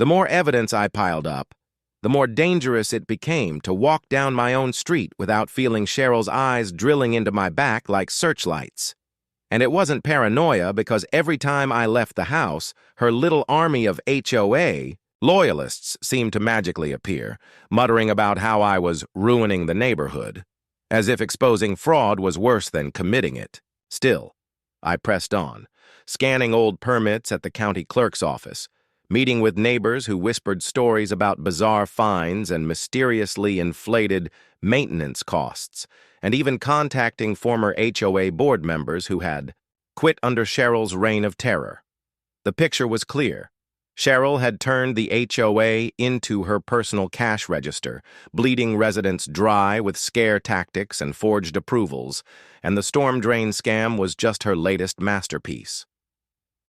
The more evidence I piled up, the more dangerous it became to walk down my own street without feeling Cheryl's eyes drilling into my back like searchlights. And it wasn't paranoia because every time I left the house, her little army of HOA loyalists seemed to magically appear, muttering about how I was ruining the neighborhood, as if exposing fraud was worse than committing it. Still, I pressed on, scanning old permits at the county clerk's office, meeting with neighbors who whispered stories about bizarre fines and mysteriously inflated maintenance costs, and even contacting former HOA board members who had quit under Cheryl's reign of terror. The picture was clear. Cheryl had turned the HOA into her personal cash register, bleeding residents dry with scare tactics and forged approvals, and the storm drain scam was just her latest masterpiece.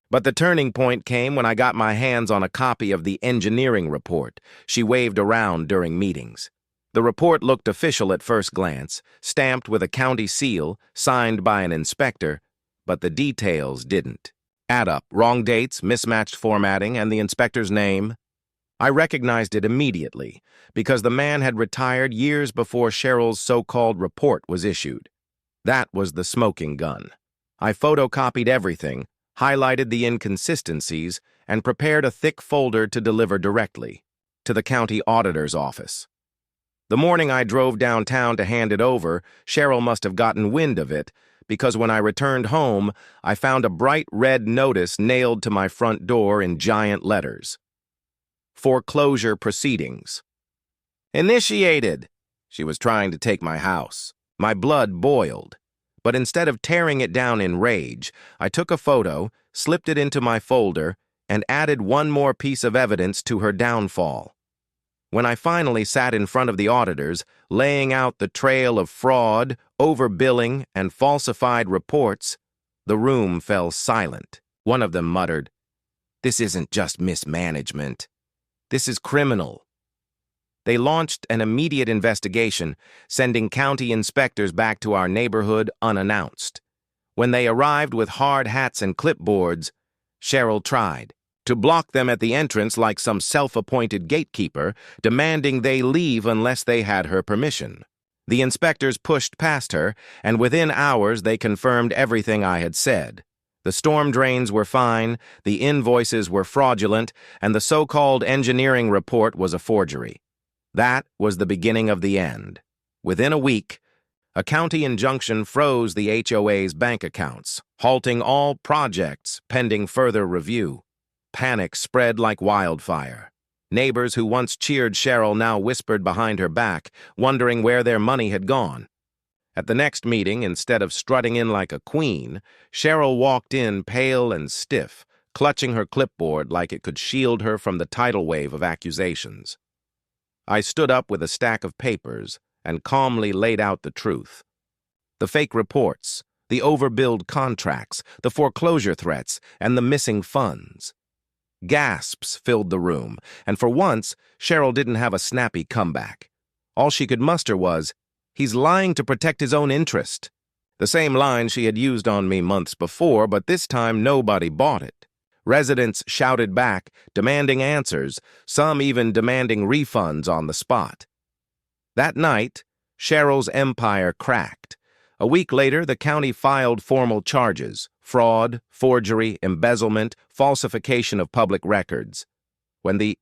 But the turning point came when I got my hands on a copy of the engineering report she waved around during meetings. The report looked official at first glance, stamped with a county seal, signed by an inspector, but the details didn't add up. Wrong dates, mismatched formatting, and the inspector's name. I recognized it immediately, because the man had retired years before Cheryl's so-called report was issued. That was the smoking gun. I photocopied everything, highlighted the inconsistencies, and prepared a thick folder to deliver directly to the county auditor's office. The morning I drove downtown to hand it over, Cheryl must have gotten wind of it, because when I returned home, I found a bright red notice nailed to my front door in giant letters. Foreclosure proceedings. Initiated! She was trying to take my house. My blood boiled. But instead of tearing it down in rage, I took a photo, slipped it into my folder, and added one more piece of evidence to her downfall. When I finally sat in front of the auditors, laying out the trail of fraud, overbilling, and falsified reports, the room fell silent. One of them muttered, "This isn't just mismanagement. This is criminal." They launched an immediate investigation, sending county inspectors back to our neighborhood unannounced. When they arrived with hard hats and clipboards, Cheryl tried to block them at the entrance like some self-appointed gatekeeper, demanding they leave unless they had her permission. The inspectors pushed past her, and within hours they confirmed everything I had said. The storm drains were fine, the invoices were fraudulent, and the so-called engineering report was a forgery. That was the beginning of the end. Within a week, a county injunction froze the HOA's bank accounts, halting all projects pending further review. Panic spread like wildfire. Neighbors who once cheered Cheryl now whispered behind her back, wondering where their money had gone. At the next meeting, instead of strutting in like a queen, Cheryl walked in pale and stiff, clutching her clipboard like it could shield her from the tidal wave of accusations. I stood up with a stack of papers and calmly laid out the truth. The fake reports, the overbilled contracts, the foreclosure threats, and the missing funds. Gasps filled the room, and for once, Cheryl didn't have a snappy comeback. All she could muster was, "He's lying to protect his own interest." The same line she had used on me months before, but this time nobody bought it. Residents shouted back, demanding answers, some even demanding refunds on the spot. That night, Cheryl's empire cracked. A week later, the county filed formal charges: fraud, forgery, embezzlement, falsification of public records. When the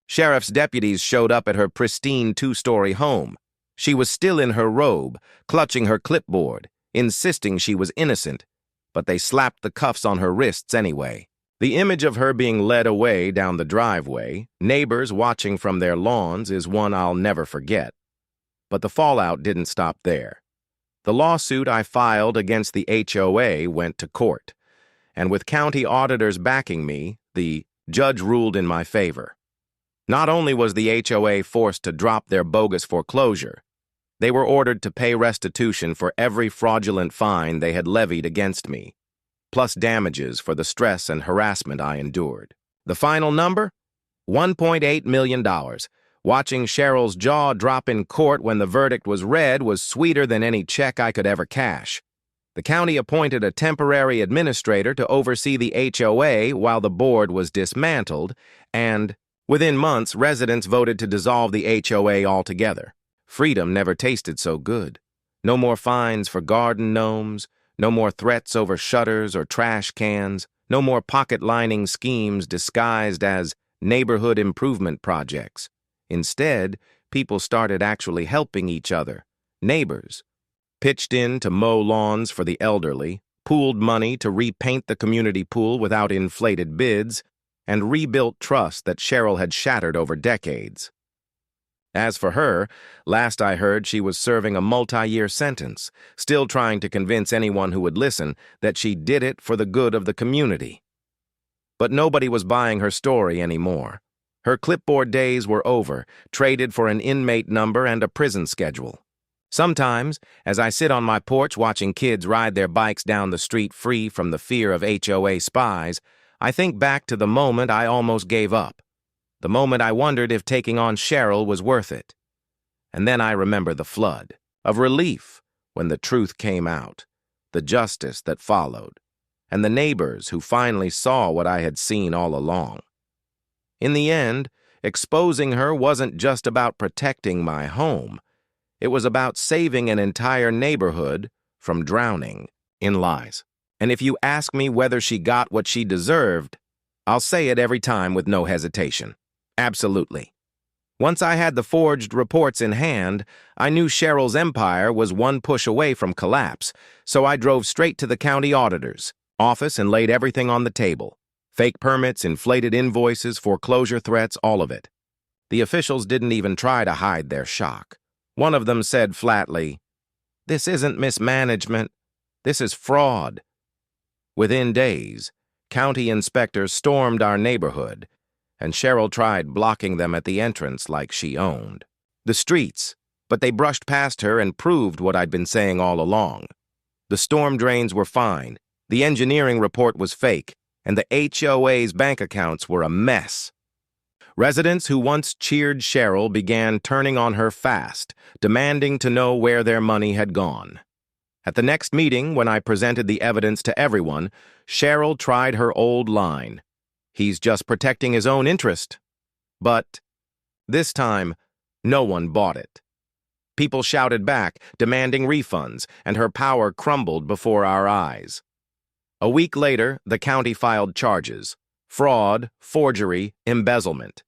sheriff's deputies showed up at her pristine two-story home, she was still in her robe, clutching her clipboard, insisting she was innocent, but they slapped the cuffs on her wrists anyway. The image of her being led away down the driveway, neighbors watching from their lawns, is one I'll never forget. But the fallout didn't stop there. The lawsuit I filed against the HOA went to court, and with county auditors backing me, the judge ruled in my favor. Not only was the HOA forced to drop their bogus foreclosure, they were ordered to pay restitution for every fraudulent fine they had levied against me, plus damages for the stress and harassment I endured. The final number? $1.8 million. Watching Cheryl's jaw drop in court when the verdict was read was sweeter than any check I could ever cash. The county appointed a temporary administrator to oversee the HOA while the board was dismantled, and within months, residents voted to dissolve the HOA altogether. Freedom never tasted so good. No more fines for garden gnomes, no more threats over shutters or trash cans, no more pocket-lining schemes disguised as neighborhood improvement projects. Instead, people started actually helping each other. Neighbors pitched in to mow lawns for the elderly, pooled money to repaint the community pool without inflated bids, and rebuilt trust that Cheryl had shattered over decades. As for her, last I heard she was serving a multi-year sentence, still trying to convince anyone who would listen that she did it for the good of the community. But nobody was buying her story anymore. Her clipboard days were over, traded for an inmate number and a prison schedule. Sometimes, as I sit on my porch watching kids ride their bikes down the street free from the fear of HOA spies, I think back to the moment I almost gave up. The moment I wondered if taking on Cheryl was worth it. And then I remember the flood of relief when the truth came out, the justice that followed, and the neighbors who finally saw what I had seen all along. In the end, exposing her wasn't just about protecting my home. It was about saving an entire neighborhood from drowning in lies. And if you ask me whether she got what she deserved, I'll say it every time with no hesitation. Absolutely. Once I had the forged reports in hand, I knew Cheryl's empire was one push away from collapse, so I drove straight to the county auditor's office and laid everything on the table. Fake permits, inflated invoices, foreclosure threats, all of it. The officials didn't even try to hide their shock. One of them said flatly, "This isn't mismanagement. This is fraud." Within days, county inspectors stormed our neighborhood, and Cheryl tried blocking them at the entrance like she owned the streets, but they brushed past her and proved what I'd been saying all along. The storm drains were fine, the engineering report was fake, and the HOA's bank accounts were a mess. Residents who once cheered Cheryl began turning on her fast, demanding to know where their money had gone. At the next meeting, when I presented the evidence to everyone, Cheryl tried her old line. He's just protecting his own interest. But this time, no one bought it. People shouted back, demanding refunds, and her power crumbled before our eyes. A week later, the county filed charges: fraud, forgery, embezzlement.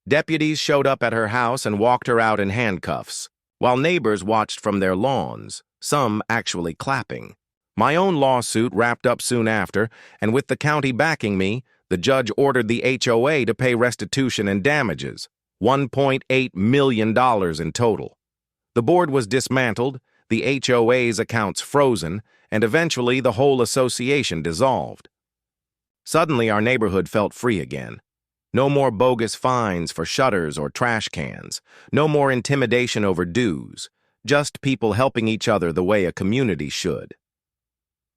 Deputies showed up at her house and walked her out in handcuffs, while neighbors watched from their lawns, some actually clapping. My own lawsuit wrapped up soon after, and with the county backing me, the judge ordered the HOA to pay restitution and damages, $1.8 million in total. The board was dismantled, the HOA's accounts frozen, and eventually the whole association dissolved. Suddenly our neighborhood felt free again. No more bogus fines for shutters or trash cans, no more intimidation over dues, just people helping each other the way a community should.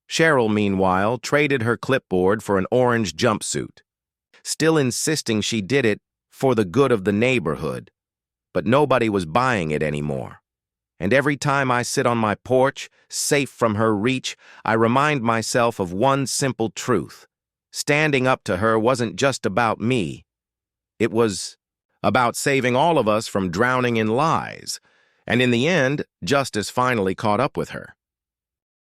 Cheryl, meanwhile, traded her clipboard for an orange jumpsuit, still insisting she did it for the good of the neighborhood. But nobody was buying it anymore. And every time I sit on my porch, safe from her reach, I remind myself of one simple truth. Standing up to her wasn't just about me. It was about saving all of us from drowning in lies. And in the end, justice finally caught up with her.